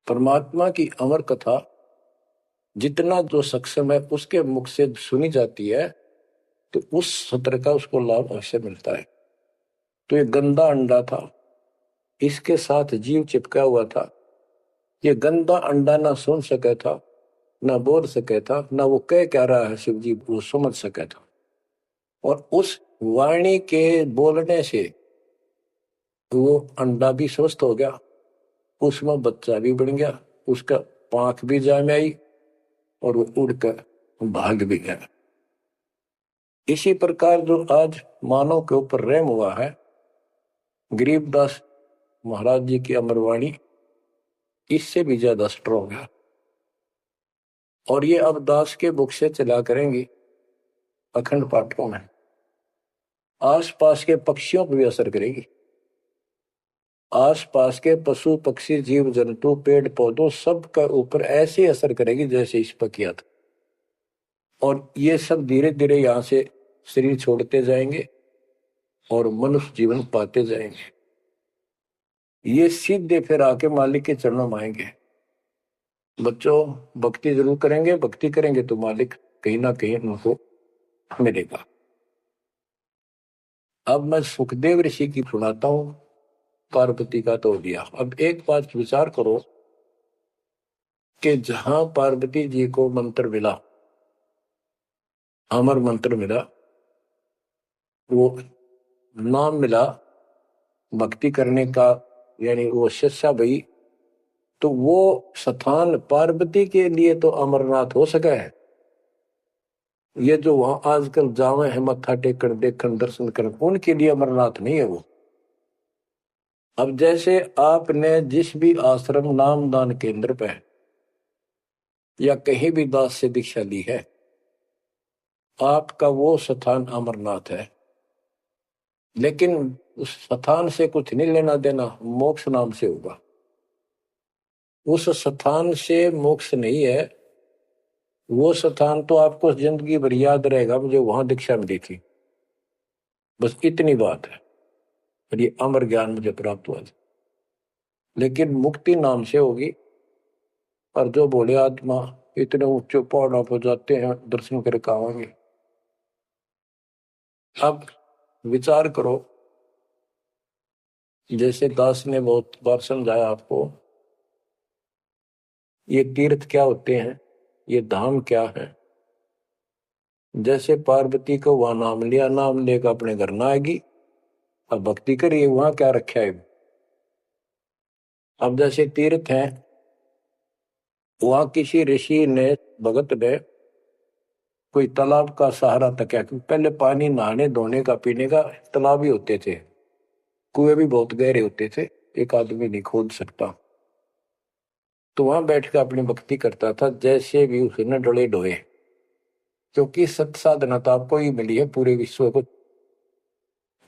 परमात्मा की अमर कथा जितना जो सक्षम है उसके मुख से सुनी जाती है तो उस सत्र का उसको लाभ अवश्य मिलता है। तो ये गंदा अंडा था, इसके साथ जीव चिपका हुआ था। ये गंदा अंडा ना सुन सका था, ना बोल सके था, ना वो कह क्या रहा है शिव जी वो समझ सका था। और उस वाणी के बोलने से वो अंडा भी स्वस्थ हो गया, उसमें बच्चा भी बन गया, उसका पांख भी जाम आई और वो उड़कर भाग भी गया। इसी प्रकार जो आज मानव के ऊपर रहम हुआ है, गरीबदास महाराज जी की अमरवाणी इससे भी ज्यादा स्ट्रोंग है। और ये अब दास के बुक से चला करेंगी अखंड पाठों में, आसपास के पक्षियों पर भी असर करेगी। आसपास के पशु पक्षी जीव जंतु पेड़ पौधों सब का ऊपर ऐसे असर करेगी जैसे इस पर किया था। और ये सब धीरे धीरे यहाँ से शरीर छोड़ते जाएंगे और मनुष्य जीवन पाते जाएंगे। ये सीधे फिर आके मालिक के चरणों में आएंगे। बच्चों भक्ति जरूर करेंगे, भक्ति करेंगे तो मालिक कहीं ना कहीं उनको मिलेगा। अब मैं सुखदेव ऋषि की सुनाता हूं, पार्वती का तो दिया। अब एक बात विचार करो कि जहां पार्वती जी को मंत्र मिला, अमर मंत्र मिला, वो नाम मिला भक्ति करने का, यानी वो शिक्षा भई, तो वो स्थान पार्वती के लिए तो अमरनाथ हो सका है। ये जो वहां आजकल जावे है मत्था टेकन देखन दर्शन कर, उनके लिए अमरनाथ नहीं है वो। अब जैसे आपने जिस भी आश्रम नाम दान केंद्र पे या कहीं भी दास से दीक्षा ली है, आपका वो स्थान अमरनाथ है। लेकिन उस स्थान से कुछ नहीं लेना देना, मोक्ष नाम से होगा। उस स्थान से मोक्ष नहीं है। वो स्थान तो आपको जिंदगी भर याद रहेगा, मुझे वहां दीक्षा मिली थी, बस इतनी बात है, और ये अमर ज्ञान मुझे प्राप्त हुआ था। लेकिन मुक्ति नाम से होगी। और जो बोले आत्मा इतने ऊंचे पहाड़ों पर जाते हैं दर्शन करके आवांगे। अब विचार करो, जैसे दास ने बहुत बार समझाया आपको, ये तीर्थ क्या होते हैं, ये धाम क्या है। जैसे पार्वती को वहां नाम लिया, नाम लेकर अपने घर ना आएगी, अब भक्ति करिए, वहां क्या रखा है। अब जैसे तीर्थ है, वहां किसी ऋषि ने भगत ने कोई तालाब का सहारा तकिया, क्योंकि पहले पानी नहाने धोने का पीने का तालाब ही होते थे, कुएं भी बहुत गहरे होते थे, एक आदमी नहीं खोद सकता। तो वहां बैठकर अपनी भक्ति करता था, जैसे भी उसने डोले डोए, क्योंकि सत साधना तो आपको ही मिली है पूरे विश्व को।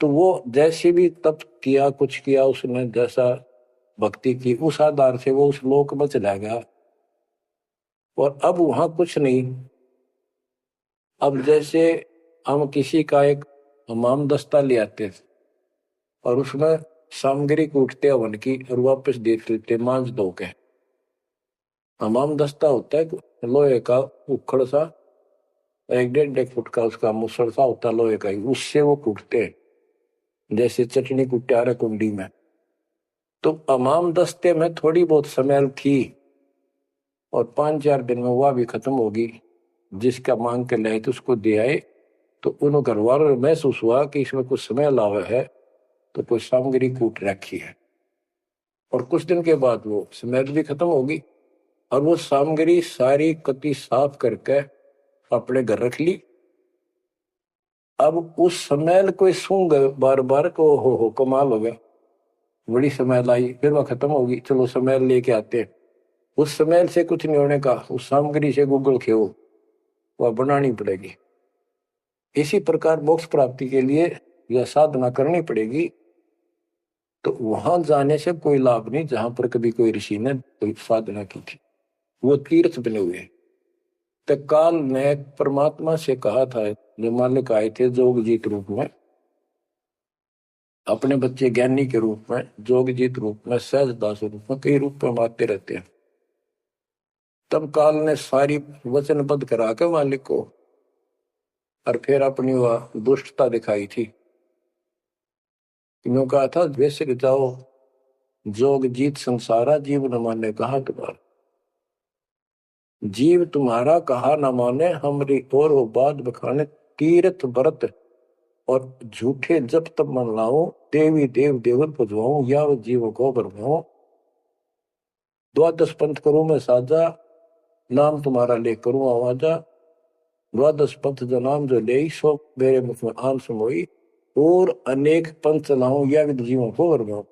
तो वो जैसे भी तप किया, कुछ किया उसने, जैसा भक्ति की, उस आधार से वो उस लोक में चला गया। और अब वहां कुछ नहीं। अब जैसे हम किसी का एक हमाम दस्ता ले आते और उसमें सामग्री कूटते हवन की और वापस दे देते मांझ धो के। हमाम दस्ता होता है लोहे का उखड़ सा, 1-1.5 फुट का उसका मुसड़ सा होता लोहे का ही, उससे वो कूटते हैं जैसे चटनी कुटे आ रहा कुंडी में। तो हमाम दस्ते में थोड़ी बहुत स्मेल थी और 5-4 दिन में वह भी खत्म होगी। जिसका मांग के लाए तो उसको दे आए, तो उन घर वालों को महसूस हुआ कि इसमें कुछ स्मेल आवा है, तो कोई सामग्री कूट रखी है। और कुछ दिन के बाद वो स्मेल भी खत्म होगी और वो सामग्री सारी कति साफ करके अपने घर रख ली। अब उस स्मेल को सूंघ बार बार को हो कमाल हो गया, बड़ी स्मेल आई, फिर वह खत्म होगी, चलो स्मेल लेके आते हैं। उस स्मेल से कुछ नहीं होने का, उस सामग्री से गूगल खेओ, वह बनानी पड़ेगी। इसी प्रकार मोक्ष प्राप्ति के लिए यह साधना करनी पड़ेगी। तो वहां जाने से कोई लाभ नहीं जहां पर कभी कोई ऋषि ने कोई साधना की थी, वो तीर्थ बने हुए। तो काल ने परमात्मा से कहा था, जो मालिक आए थे जोगजीत रूप में, अपने बच्चे ज्ञानी के रूप में, जोगजीत रूप में, सहजदास रूप में, कई रूप में आते रहते हैं। तब काल ने सारी वचनबद्ध करा के मालिक को, और फिर अपनी वह दुष्टता दिखाई थी। यूं कहा था, वैसे जाओ जोग जीत संसारा, जीव न माने कहा तुम्हारा। जीव तुम्हारा कहा न माने, हमरी और हो बात बखाने। तीर्थ व्रत और झूठे जब तब मन लाओ, देवी देव देवर पुजवाऊं, या जीव को बरवाऊं। 12 पंथ करूं मैं साजा, नाम तुम्हारा ले करूं आवाजा। 12 पंथ जो नाम जो ले, सो मेरे मुख में आन समोई। और अनेक पंथ चलाऊं, या जीवों को बरवाऊं।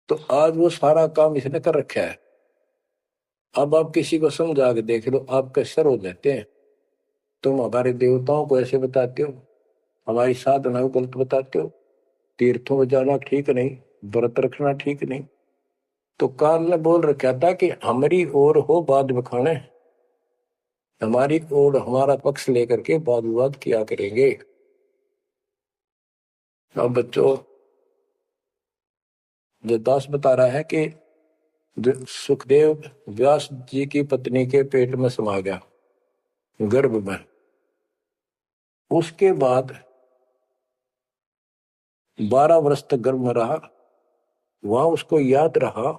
तो आज वो सारा काम इसने कर रखा है। अब आप किसी को समझा के देख लो, आपके सर हो जाते हैं। तुम हमारे देवताओं को ऐसे बताते हो, हमारी साधना को गलत बताते हो, तीर्थों में जाना ठीक नहीं, व्रत रखना ठीक नहीं। तो काल ने बोल रखा था कि हमारी ओर हो बाद में खाने, हमारी ओर हमारा पक्ष लेकर के वाद विवाद किया करेंगे। अब बच्चों, जो दास बता रहा है कि सुखदेव व्यास जी की पत्नी के पेट में समा गया, गर्भ में। उसके बाद 12 वर्ष तक गर्भ में रहा। वहां उसको याद रहा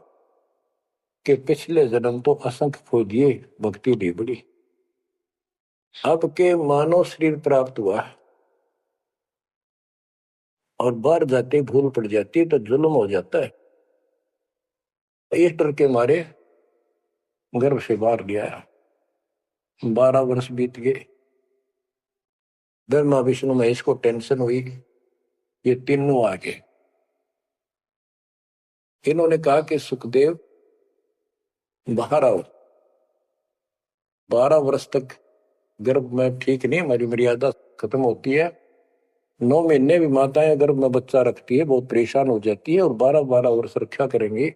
कि पिछले जन्म तो असंख्य खो दिए, भक्ति नहीं बड़ी। अब के मानव शरीर प्राप्त हुआ और बाहर जाते भूल पड़ जाती है तो जुल्म हो जाता है। इस डर के मारे गर्भ से बाहर गया। 12 वर्ष बीत गए। ब्रह्मा विष्णु महेश को टेंशन हुई, ये तीनों आ गए। इन्होंने कहा कि सुखदेव बाहर आओ। 12 वर्ष तक गर्भ में ठीक नहीं, हमारी मर्यादा खत्म होती है। 9 महीने भी माताएं गर्भ में बच्चा रखती है, बहुत परेशान हो जाती है, और 12-12 वर्ष रक्षा करेंगी,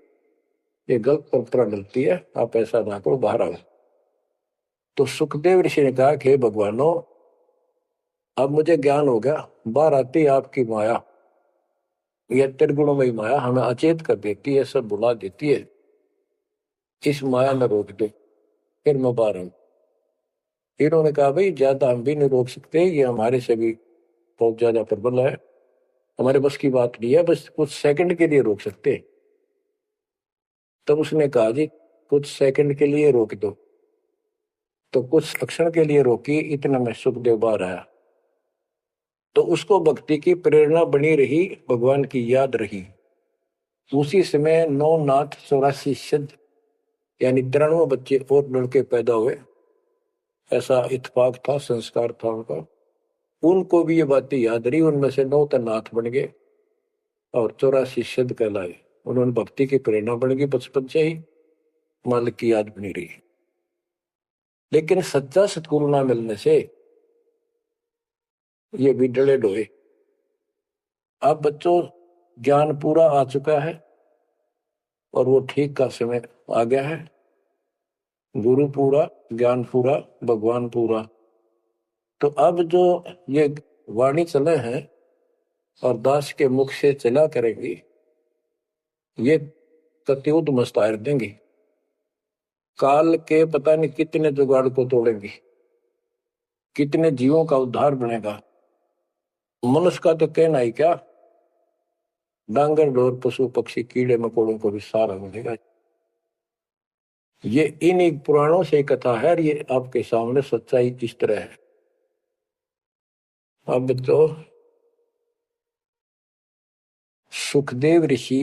ये गलत परंपरा डलती है, आप ऐसा ना करो, बाहर आओ। तो सुखदेव ऋषि ने कहा कि भगवानों, अब मुझे ज्ञान हो गया, बाहर आती आपकी माया, यह त्रिगुणमयी माया हमें अचेत कर देती है, सब भुला देती है, इस माया में रोक दे, फिर मैं बाहर आऊं। इन्होंने कहा भाई ज्यादा हम भी नहीं रोक सकते, ये हमारे से भी बहुत ज्यादा प्रबल है, हमारे बस की बात नहीं है, बस कुछ सेकंड के लिए रोक सकते। तब उसने कहा जी कुछ सेकंड के लिए रोक दो। तो कुछ क्षण के लिए रोकी, इतना में सुखदेव बाहर आया। तो उसको भक्ति की प्रेरणा बनी रही, भगवान की याद रही। उसी समय 9 नाथ 84 सिद्ध, यानी 93 बच्चे और लड़के पैदा हुए। ऐसा इत्तेफाक था, संस्कार था उनका। उनको भी ये बातें याद रही, उनमें से 9 तो नाथ बन गए और 84 सिद्ध कहलाए। उन्होंने भक्ति की प्रेरणा बन गई बचपन से ही, मालिक की याद बनी रही। लेकिन सच्चा सतगुरु ना मिलने से ये भी डले डोए। अब बच्चों ज्ञान पूरा आ चुका है और वो ठीक का समय आ गया है। गुरु पूरा, ज्ञान पूरा, भगवान पूरा। तो अब जो ये वाणी चले हैं और दास के मुख से चला करेंगी, ये कत्युत मस्तार देंगी, काल के पता नहीं कितने जुगाड़ को तोड़ेंगी, कितने जीवों का उद्धार बनेगा। मनुष्य का तो कहना ही क्या, डांगर डोर पशु पक्षी कीड़े मकोड़ों को भी सहारा मिलेगा। ये इन पुराणों से कथा है और ये आपके सामने सच्चाई इस तरह है। अब तो सुखदेव ऋषि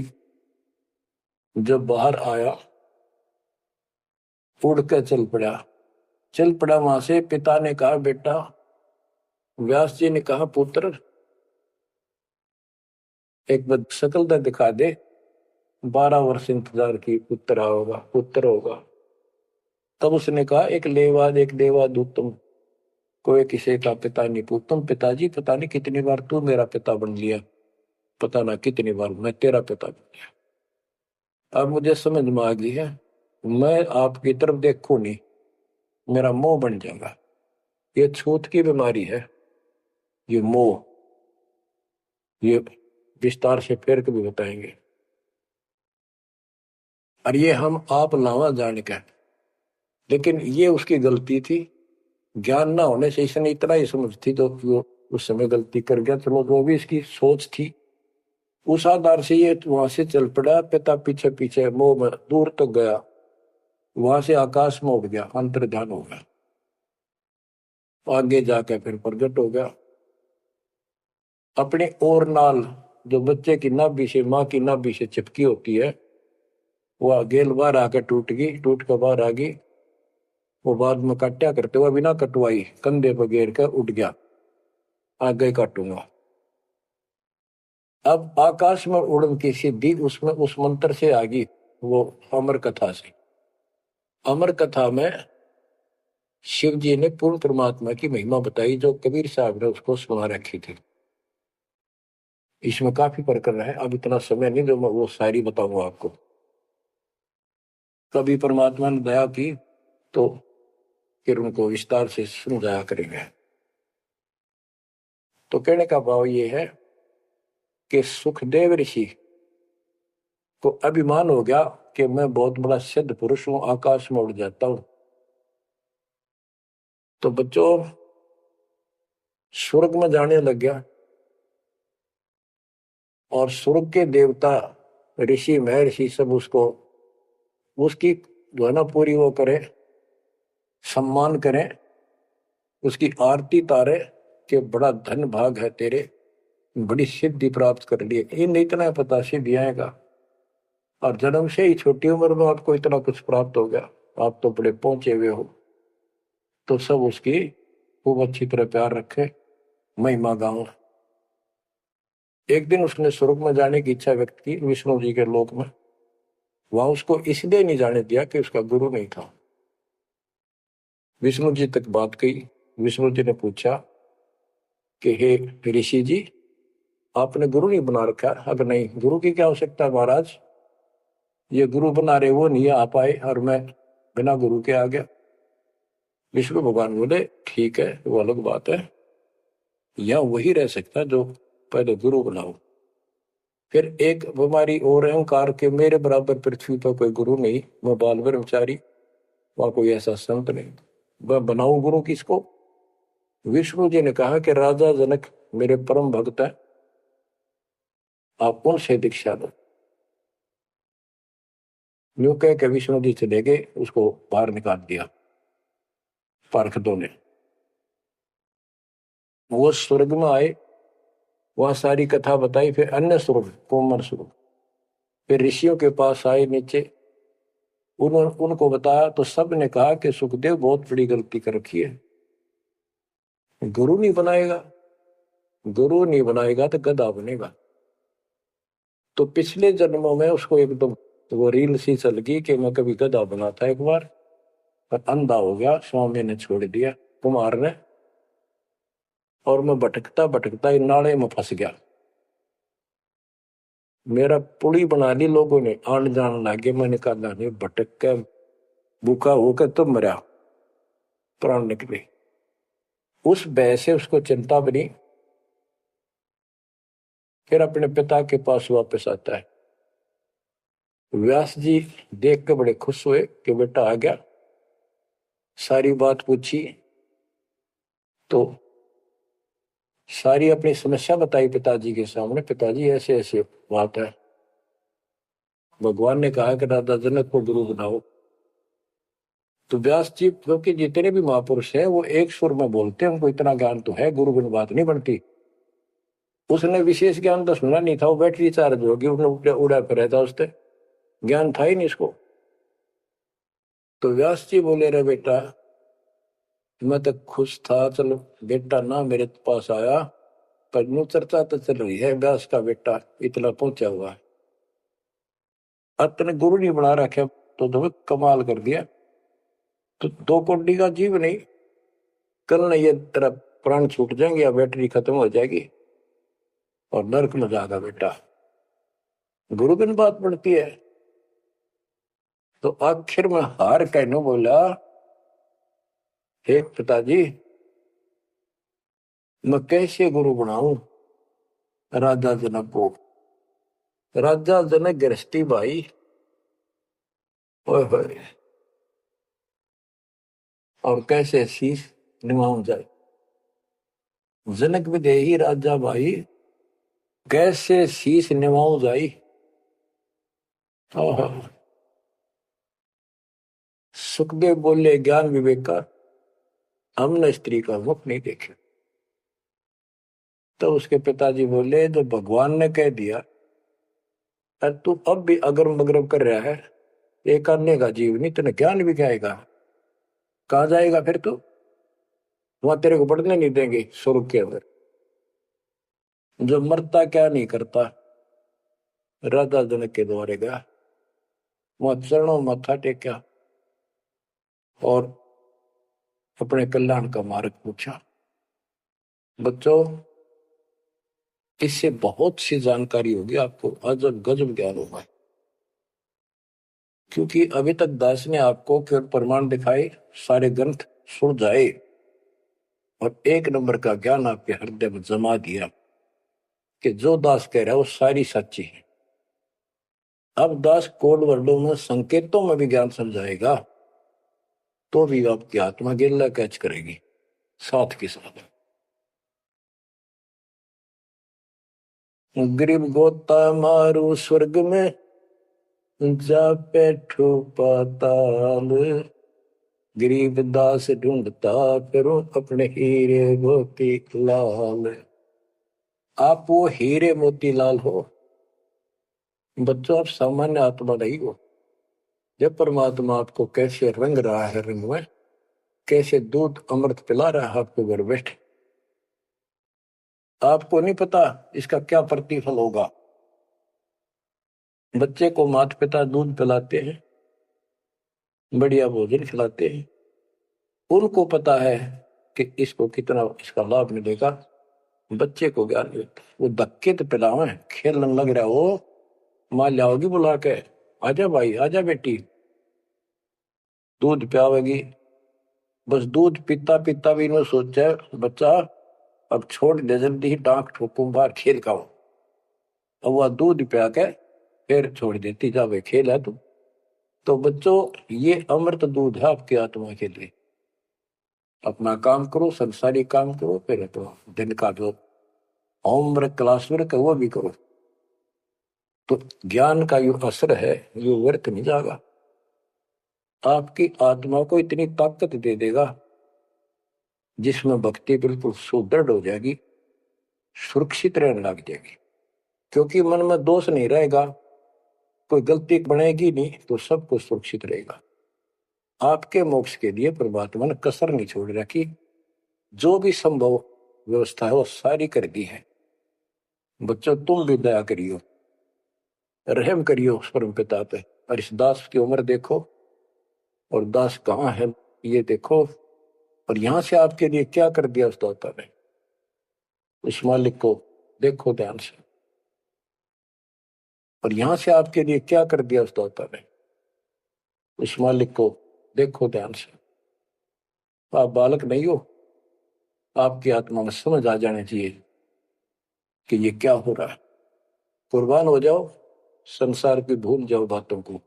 जब बाहर आया, उड़ कर चल पड़ा वहां से। पिता ने कहा बेटा, व्यास जी ने कहा पुत्र, एक बार शकल तो दिखा दे। 12 वर्ष इंतजार की, पुत्र होगा पुत्र होगा। तब उसने कहा एक लेवा दूतम, कोई किसी का पिता नहीं पूतम। पिताजी पता नहीं कितनी बार तू मेरा पिता बन लिया, पता ना कितनी बार मैं तेरा पिता बन गया। अब मुझे समझ में आ गई है, मैं आपकी तरफ देखूं नहीं, मेरा मोह बन जाएगा। ये छूत की बीमारी है, ये मोह। ये विस्तार से फिर कभी बताएंगे। और ये हम आप लावा जाने का, लेकिन ये उसकी गलती थी। ज्ञान ना होने से इसने इतना ही समझ थी तो वो उस समय गलती कर गया। चलो वो भी इसकी सोच थी। उस आधार से ये वहां से चल पड़ा, पिता पीछे पीछे मोह में दूर तक गया। वहां से आकाश में उड़ गया, अंतर्ध्यान हो गया, आगे जाकर फिर प्रकट हो गया। अपने और नाल जो बच्चे की नाभि से, माँ की नाभि से चिपकी होती है, वो गेल बाहर आकर टूट गई, टूट कर बाहर आ गई। वो बाद में काटा करते हुआ बिना कटवाई कंधे पर घेर कर उठ गया, आगे काटूंगा। अब आकाश में उड़न की सिद्धि उसमें उस मंत्र से आ गई, वो अमर कथा से। अमर कथा में शिव जी ने पूर्ण परमात्मा की महिमा बताई, जो कबीर साहब ने उसको सुना रखी थी। इसमें काफी प्रकरण है, अब इतना समय नहीं जो मैं वो सारी बताऊंगा आपको। कभी परमात्मा ने दया की तो फिर उनको विस्तार से समझाया करेंगे। तो कहने का भाव ये है कि सुखदेव ऋषि को अभिमान हो गया कि मैं बहुत बड़ा सिद्ध पुरुष हूं, आकाश में उड़ जाता हूं। तो बच्चों स्वर्ग में जाने लग गया, और स्वर्ग के देवता ऋषि महर्षि सब उसको उसकी जो है ना पूरी वो करे, सम्मान करें, उसकी आरती तारे कि बड़ा धन भाग है तेरे, बड़ी सिद्धि प्राप्त कर लिए। इन्हें इतना पता सिद्धि आएगा, और जन्म से ही छोटी उम्र में आपको इतना कुछ प्राप्त हो गया, आप तो बड़े पहुंचे हुए हो। तो सब उसकी खूब अच्छी तरह प्यार रखे, महिमा गाओ। एक दिन उसने स्वर्ग में जाने की इच्छा व्यक्त की, विष्णु जी के लोक में। वहां उसको इसलिए नहीं जाने दिया कि उसका गुरु नहीं था। विष्णु जी तक बात गई। विष्णु जी ने पूछा कि हे ऋषि जी, आपने गुरु नहीं बना रखा? अब नहीं, गुरु की क्या आवश्यकता है महाराज, ये गुरु बना रहे वो नहीं आ पाए और मैं बिना गुरु के आ गया। विष्णु भगवान बोले ठीक है, वो अलग बात है, या वही रह सकता जो पहले गुरु बनाओ। फिर एक बीमारी और अहंकार के मेरे बराबर पृथ्वी पर कोई गुरु नहीं, मैं बाल ब्रह्मचारी, वहां कोई ऐसा संत नहीं, मैं बनाऊं गुरु किसको? विष्णु जी ने कहा कि राजा जनक मेरे परम भक्त है, आप उनसे दीक्षा लो। यूं कह के विष्णु जी चले गए, उसको बाहर निकाल दिया पार्षदों ने। वो स्वर्ग में आए, वहां सारी कथा बताई। फिर अन्य स्वर्ग, कोमर स्वर्ग, फिर ऋषियों के पास आए नीचे, उनको बताया तो सब ने कहा कि सुखदेव बहुत बड़ी गलती कर रखी है, गुरु नहीं बनाएगा, गुरु नहीं बनाएगा तो गधा बनेगा। तो पिछले जन्मों में उसको एकदम वो रील सी चल गई कि मैं कभी गधा बना था एक बार, पर अंधा हो गया, स्वामी ने छोड़ दिया, कुमार ने, और मैं भटकता भटकता इन नाले में फंस गया। मेरा पुली बना ली लोगों ने, आन जान लगे। मैंने कहा नहीं, भटक के भूखा होकर तो मरा, प्राण निकले। उस भय से उसको चिंता बनी। फिर अपने पिता के पास वापस आता है। व्यास जी देख के बड़े खुश हुए कि बेटा आ गया। सारी बात पूछी तो सारी अपनी समस्या बताई पिताजी के सामने। पिताजी ऐसे ऐसे बात है, भगवान ने कहा कि राजा जनक को गुरु बनाओ। तो व्यास जी, क्योंकि जितने भी महापुरुष हैं वो एक सुर में बोलते हैं, उनको इतना ज्ञान तो है, गुरु बिन बात नहीं बनती। उसने विशेष ज्ञान तो सुना नहीं था, वो बैटरी चार्ज होगी, उसने उड़ा फिर था, उससे ज्ञान था ही नहीं इसको। तो व्यास जी बोले रे बेटा, मैं तो खुश था, चलो बेटा ना मेरे पास आया, पर नु चर्चा तो चल रही है व्यास का बेटा इतना पहुंचा हुआ है, अपने गुरु नहीं बना रखे, तो तुम्हें कमाल कर दिया। तो दो कोड़ी का जीव नहीं, कल नहीं ये तेरा प्राण छूट जाएंगे या बैटरी खत्म हो जाएगी और नरक में जाएगा बेटा, गुरु बिन बात पड़ती है। तो आखिर में हार कहने बोला, हे पिताजी, मैं कैसे गुरु बनाऊं राजा जनक को? राजा जनक गृहस्थी भाई, ओए होए, और कैसे शीश निभाऊं जाए। जनक विदेही राजा भाई, कैसे शीश निभाऊं जाई। ओहो। सुखदेव बोले ज्ञान विवेक का, हमने स्त्री का मुख नहीं देखे। तो उसके पिताजी बोले जो भगवान ने कह दिया, तू अब भी अगरम बगरम कर रहा है, एक अन्य का जीव नहीं, तेने ज्ञान भी क्या आएगा, कहाँ जाएगा फिर तू, वहां तेरे को बढ़ने नहीं देंगे स्वर्ग के अंदर। जो मरता क्या नहीं करता, राधा जनक के द्वारे गया, वहां चरणों माथा टेका और अपने कल्याण का मार्ग पूछा। बच्चों, इससे बहुत सी जानकारी होगी आपको, अजब गजब ज्ञान होगा। क्योंकि अभी तक दास ने आपको केवल प्रमाण दिखाए, सारे ग्रंथ सुन जाए और एक नंबर का ज्ञान आपके हृदय में जमा दिया कि जो दास कह रहा है वो सारी सच्ची है। अब दास कोड वर्डों में, संकेतों में भी ज्ञान समझाएगा, तो भी आपकी आत्मा गिल्ला कैच करेगी साथ के साथ। गरीब गोता मारू स्वर्ग में, जा बैठो पाताल, गरीब दास ढूंढता करो अपने हीरे मोती लाल। आप वो हीरे मोती लाल हो बच्चों, आप सामान्य आत्मा नहीं हो। जब परमात्मा आपको कैसे रंग रहा है, रंग में कैसे दूध अमृत पिला रहा है आपको घर बैठे, आपको नहीं पता इसका क्या प्रतिफल होगा। बच्चे को माता पिता दूध पिलाते हैं, बढ़िया भोजन खिलाते हैं, उनको पता है कि इसको कितना इसका लाभ मिलेगा। बच्चे को ज्ञान नहीं होता, वो धक्के तो पिलावे, खेलने लग रहा हो, माँ लाओगी बुला के, आजा भाई आजा बेटी, दूध पियावेगी। बस दूध पीता पीता भी इन्होंने सोचा बच्चा अब छोड़ दे, जल्दी ही डांक ठोकूं बाहर खेल का। अब वह दूध पिया के फिर छोड़ देती, जा भाई खेल है तू। तो बच्चों, ये अमृत दूध है आपकी आत्मा के लिए। अपना काम करो, संसारी काम करो, फिर तो दिन का जो होमवर्क क्लास वर्क है वो भी करो, तो ज्ञान का जो असर है वो व्यर्थ नहीं जाएगा। आपकी आत्मा को इतनी ताकत दे देगा जिसमें भक्ति बिल्कुल सुदृढ़ हो जाएगी, सुरक्षित रहने लग जाएगी। क्योंकि मन में दोष नहीं रहेगा, कोई गलती बनेगी नहीं, तो सब कुछ सुरक्षित रहेगा। आपके मोक्ष के लिए परमात्मा ने कसर नहीं छोड़ रखी, जो भी संभव व्यवस्था है वो सारी कर दी है। बच्चों, तुम भी दया करियो, रहम करियो उस परम पिता पे, और इस दास की उम्र देखो और दास कहाँ है ये देखो, और यहां से आपके लिए क्या कर दिया उस दाता ने। उस मालिक को देखो ध्यान से, और यहां से आपके लिए क्या कर दिया उस दाता ने। उस मालिक को देखो ध्यान से। आप बालक नहीं हो, आपकी आत्मा में समझ आ जाने चाहिए कि ये क्या हो रहा है। कुर्बान हो जाओ, संसार की भूल जाओ बातों को,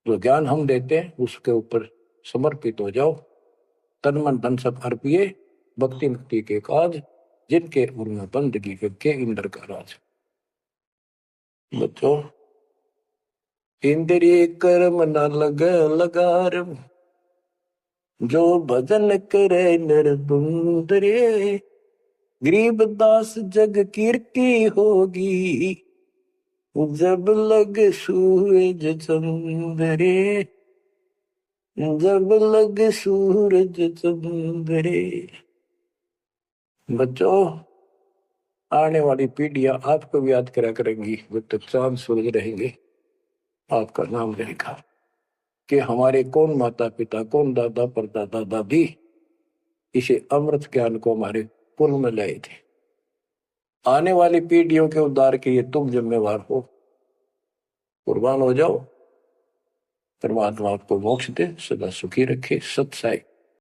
जो ज्ञान हम देते हैं उसके ऊपर समर्पित हो जाओ। तन मन धन सब अर्पिए, भक्ति मुक्ति के काज, जिनके उनमें बंदगी के इंद्र का राज। बच्चों, इंद्रिय कर्म न लग लगार, जो भजन करे निर्दुंदरे, गरीब दास जग कीर्ति होगी, जब लग सूरज चंद्रे, जब लग सूरज चंद्रे। बच्चों, आने वाली पीढ़ियां आपको भी याद करा करेंगी, जब तक चांद सूरज रहेंगे आपका नाम रहेगा कि हमारे कौन माता पिता, कौन दादा परदादा दादी इसे अमृत ज्ञान को हमारे कुल में लाए थे। आने वाली पीढ़ियों के उद्धार के लिए तुम जिम्मेवार हो, कुर्बान हो जाओ। परमात्मा आपको मोक्ष दे, सदा सुखी रखे। सत साई।